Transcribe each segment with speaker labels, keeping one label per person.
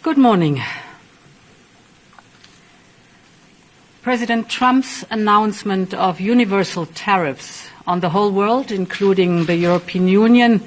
Speaker 1: Good morning. President Trump's announcement of universal tariffs on the whole world, including the European Union,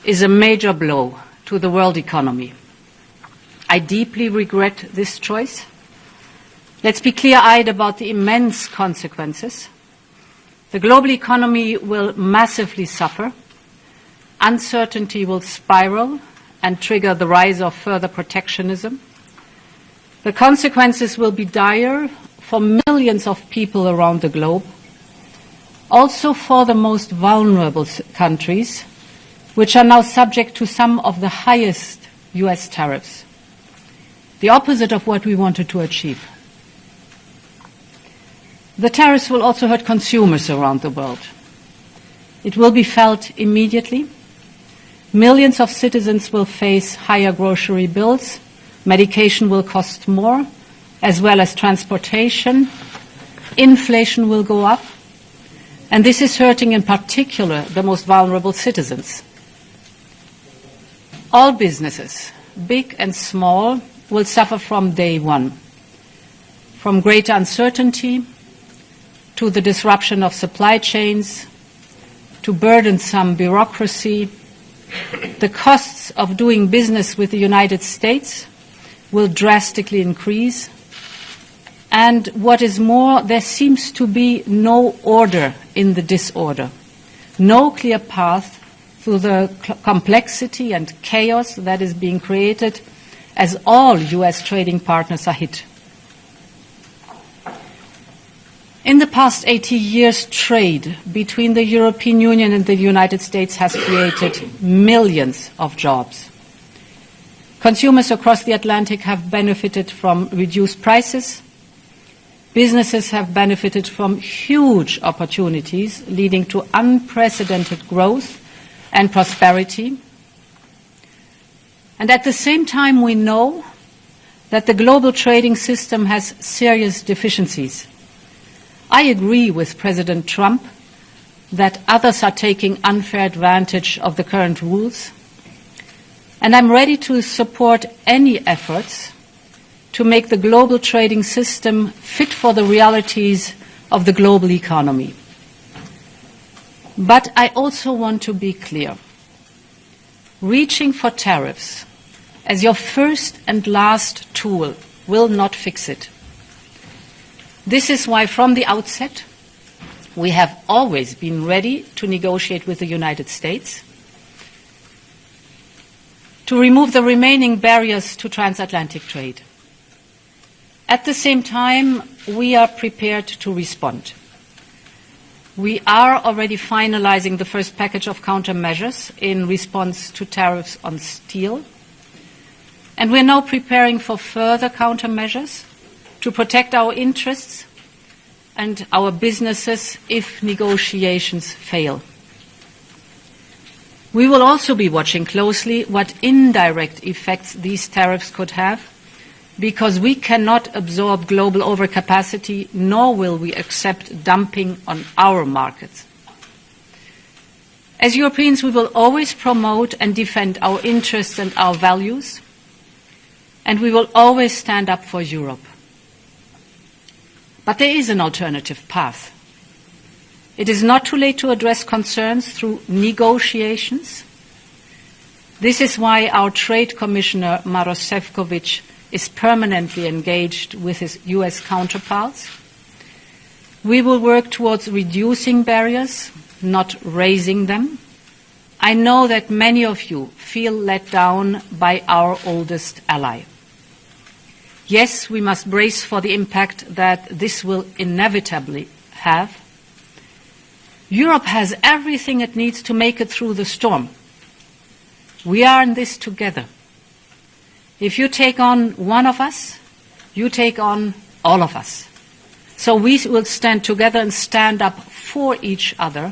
Speaker 1: is a major blow to the world economy. I deeply regret this choice. Let's be clear-eyed about the immense consequences. The global economy will massively suffer. Uncertainty will spiral and trigger the rise of further protectionism. The consequences will be dire for millions of people around the globe, also for the most vulnerable countries, which are now subject to some of the highest U.S. tariffs, the opposite of what we wanted to achieve. The tariffs will also hurt consumers around the world. It will be felt immediately. Millions of citizens will face higher grocery bills. Medication will cost more, as well as transportation. Inflation will go up. And this is hurting in particular the most vulnerable citizens. All businesses, big and small, will suffer from day one. From greater uncertainty to the disruption of supply chains, to burdensome bureaucracy, the costs of doing business with the United States will drastically increase. And what is more, there seems to be no order in the disorder, no clear path through the complexity and chaos that is being created as all U.S. trading partners are hit. In the past 80 years, trade between the European Union and the United States has created millions of jobs. Consumers across the Atlantic have benefited from reduced prices. Businesses have benefited from huge opportunities, leading to unprecedented growth and prosperity. And at the same time, we know that the global trading system has serious deficiencies. I agree with President Trump that others are taking unfair advantage of the current rules, and I'm ready to support any efforts to make the global trading system fit for the realities of the global economy. But I also want to be clear. Reaching for tariffs as your first and last tool will not fix it. This is why, from the outset, we have always been ready to negotiate with the United States to remove the remaining barriers to transatlantic trade. At the same time, we are prepared to respond. We are already finalizing the first package of countermeasures in response to tariffs on steel, and we're now preparing for further countermeasures to protect our interests and our businesses if negotiations fail. We will also be watching closely what indirect effects these tariffs could have, because we cannot absorb global overcapacity, nor will we accept dumping on our markets. As Europeans, we will always promote and defend our interests and our values, and we will always stand up for Europe. But there is an alternative path. It is not too late to address concerns through negotiations. This is why our Trade Commissioner, Maroš Šefčovič, is permanently engaged with his U.S. counterparts. We will work towards reducing barriers, not raising them. I know that many of you feel let down by our oldest ally. Yes, we must brace for the impact that this will inevitably have. Europe has everything it needs to make it through the storm. We are in this together. If you take on one of us, you take on all of us. So we will stand together and stand up for each other.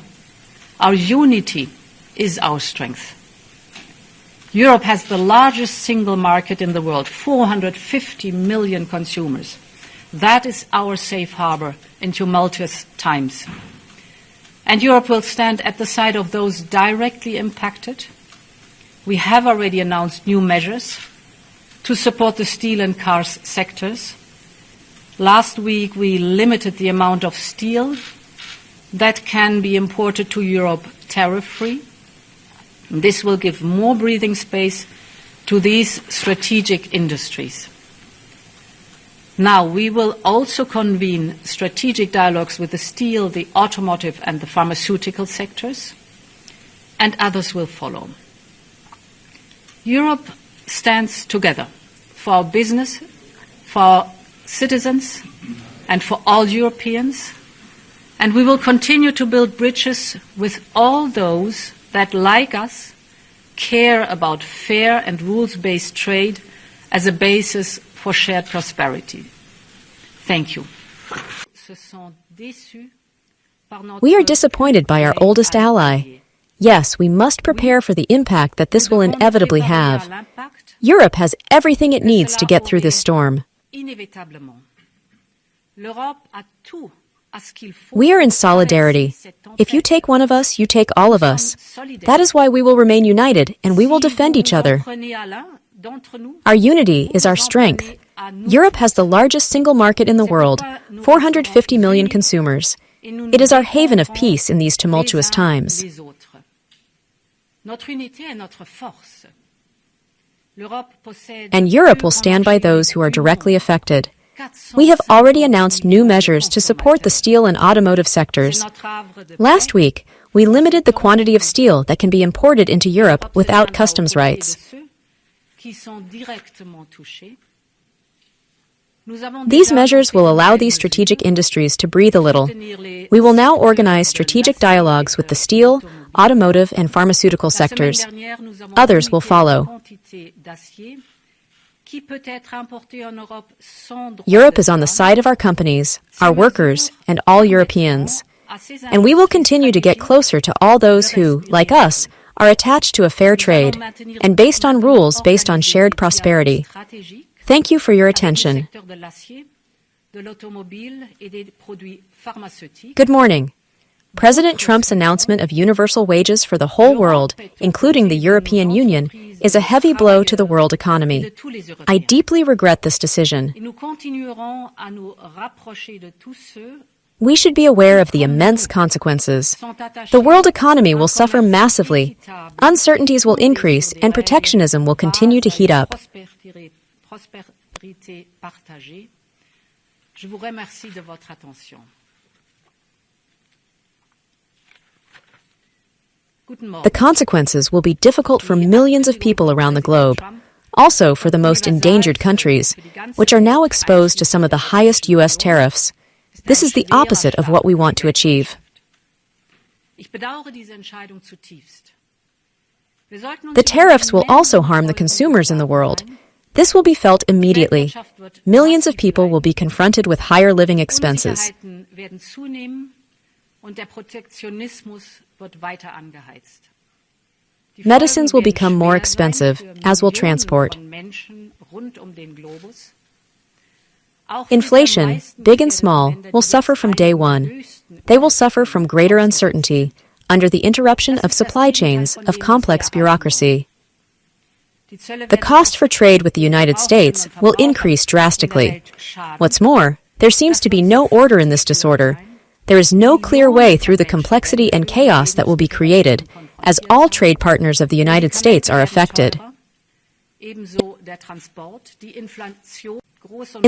Speaker 1: Our unity is our strength. Europe has the largest single market in the world, 450 million consumers. That is our safe harbor in tumultuous times. And Europe will stand at the side of those directly impacted. We have already announced new measures to support the steel and cars sectors. Last week, we limited the amount of steel that can be imported to Europe tariff-free. This will give more breathing space to these strategic industries. Now, we will also convene strategic dialogues with the steel, the automotive and the pharmaceutical sectors, and others will follow. Europe stands together for our business, for our citizens, and for all Europeans, and we will continue to build bridges with all those that, like us, care about fair and rules-based trade as a basis for shared prosperity. Thank you.
Speaker 2: We are disappointed by our oldest ally. Yes, we must prepare for the impact that this will inevitably have. Europe has everything it needs to get through this storm. We are in solidarity. If you take one of us, you take all of us. That is why we will remain united, and we will defend each other. Our unity is our strength. Europe has the largest single market in the world, 450 million consumers. It is our haven of peace in these tumultuous times. And Europe will stand by those who are directly affected. We have already announced new measures to support the steel and automotive sectors. Last week, we limited the quantity of steel that can be imported into Europe without customs rights. These measures will allow these strategic industries to breathe a little. We will now organize strategic dialogues with the steel, automotive, and pharmaceutical sectors. Others will follow. Europe is on the side of our companies, our workers, and all Europeans. And we will continue to get closer to all those who, like us, are attached to a fair trade and based on rules based on shared prosperity. Thank you for your attention. Good morning. President Trump's announcement of universal wages for the whole world, including the European Union, is a heavy blow to the world economy. I deeply regret this decision. We should be aware of the immense consequences. The world economy will suffer massively. Uncertainties will increase, and protectionism will continue to heat up. The consequences will be difficult for millions of people around the globe, also for the most endangered countries, which are now exposed to some of the highest U.S. tariffs. This is the opposite of what we want to achieve. The tariffs will also harm the consumers in the world. This will be felt immediately. Millions of people will be confronted with higher living expenses. Medicines will become more expensive, as will transport. Inflation, big and small, will suffer from day one. They will suffer from greater uncertainty, under the interruption of supply chains, of complex bureaucracy. The cost for trade with the United States will increase drastically. What's more, there seems to be no order in this disorder. There is no clear way through the complexity and chaos that will be created, as all trade partners of the United States are affected. In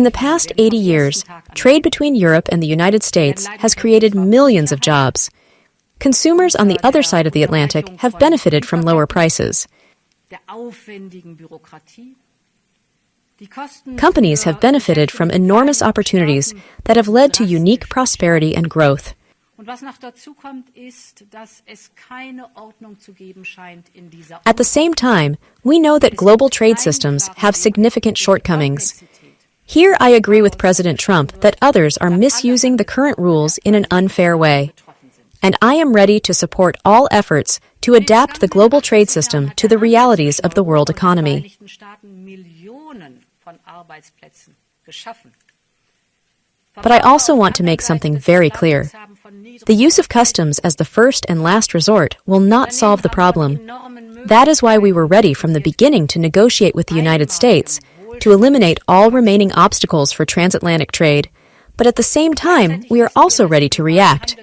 Speaker 2: the past 80 years, trade between Europe and the United States has created millions of jobs. Consumers on the other side of the Atlantic have benefited from lower prices. Companies have benefited from enormous opportunities that have led to unique prosperity and growth. At the same time, we know that global trade systems have significant shortcomings. Here I agree with President Trump that others are misusing the current rules in an unfair way. And I am ready to support all efforts to adapt the global trade system to the realities of the world economy. But I also want to make something very clear. The use of customs as the first and last resort will not solve the problem. That is why we were ready from the beginning to negotiate with the United States, to eliminate all remaining obstacles for transatlantic trade, but at the same time, we are also ready to react.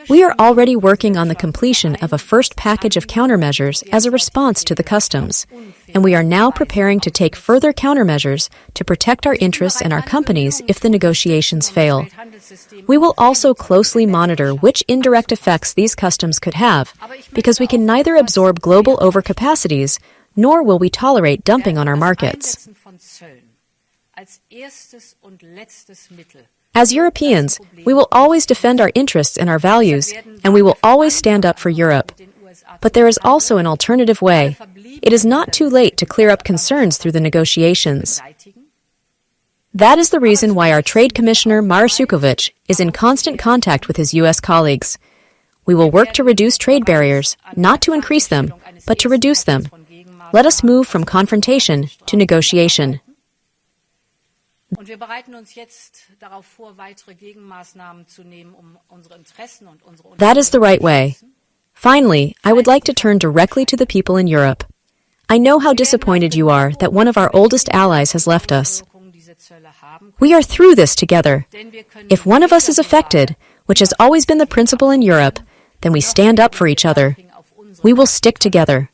Speaker 2: We are already working on the completion of a first package of countermeasures as a response to the customs, and we are now preparing to take further countermeasures to protect our interests and our companies if the negotiations fail. We will also closely monitor which indirect effects these customs could have, because we can neither absorb global overcapacities, nor will we tolerate dumping on our markets. As Europeans, we will always defend our interests and our values, and we will always stand up for Europe. But there is also an alternative way. It is not too late to clear up concerns through the negotiations. That is the reason why our Trade Commissioner Marusevich is in constant contact with his U.S. colleagues. We will work to reduce trade barriers, not to increase them, but to reduce them. Let us move from confrontation to negotiation. That is the right way. Finally, I would like to turn directly to the people in Europe. I know how disappointed you are that one of our oldest allies has left us. We are through this together. If one of us is affected, which has always been the principle in Europe, then we stand up for each other. We will stick together.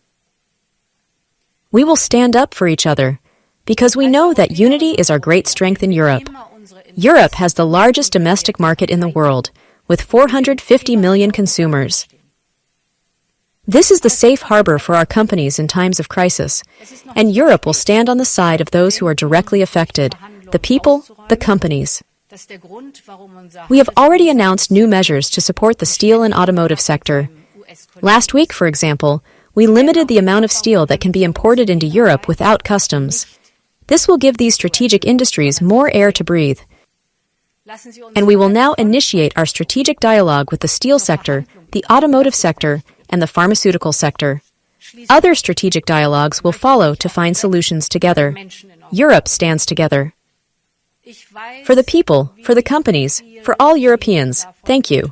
Speaker 2: We will stand up for each other, because we know that unity is our great strength in Europe. Europe has the largest domestic market in the world, with 450 million consumers. This is the safe harbor for our companies in times of crisis, and Europe will stand on the side of those who are directly affected, the people, the companies. We have already announced new measures to support the steel and automotive sector. Last week, for example, we limited the amount of steel that can be imported into Europe without customs. This will give these strategic industries more air to breathe. And we will now initiate our strategic dialogue with the steel sector, the automotive sector, and the pharmaceutical sector. Other strategic dialogues will follow to find solutions together. Europe stands together. For the people, for the companies, for all Europeans, thank you.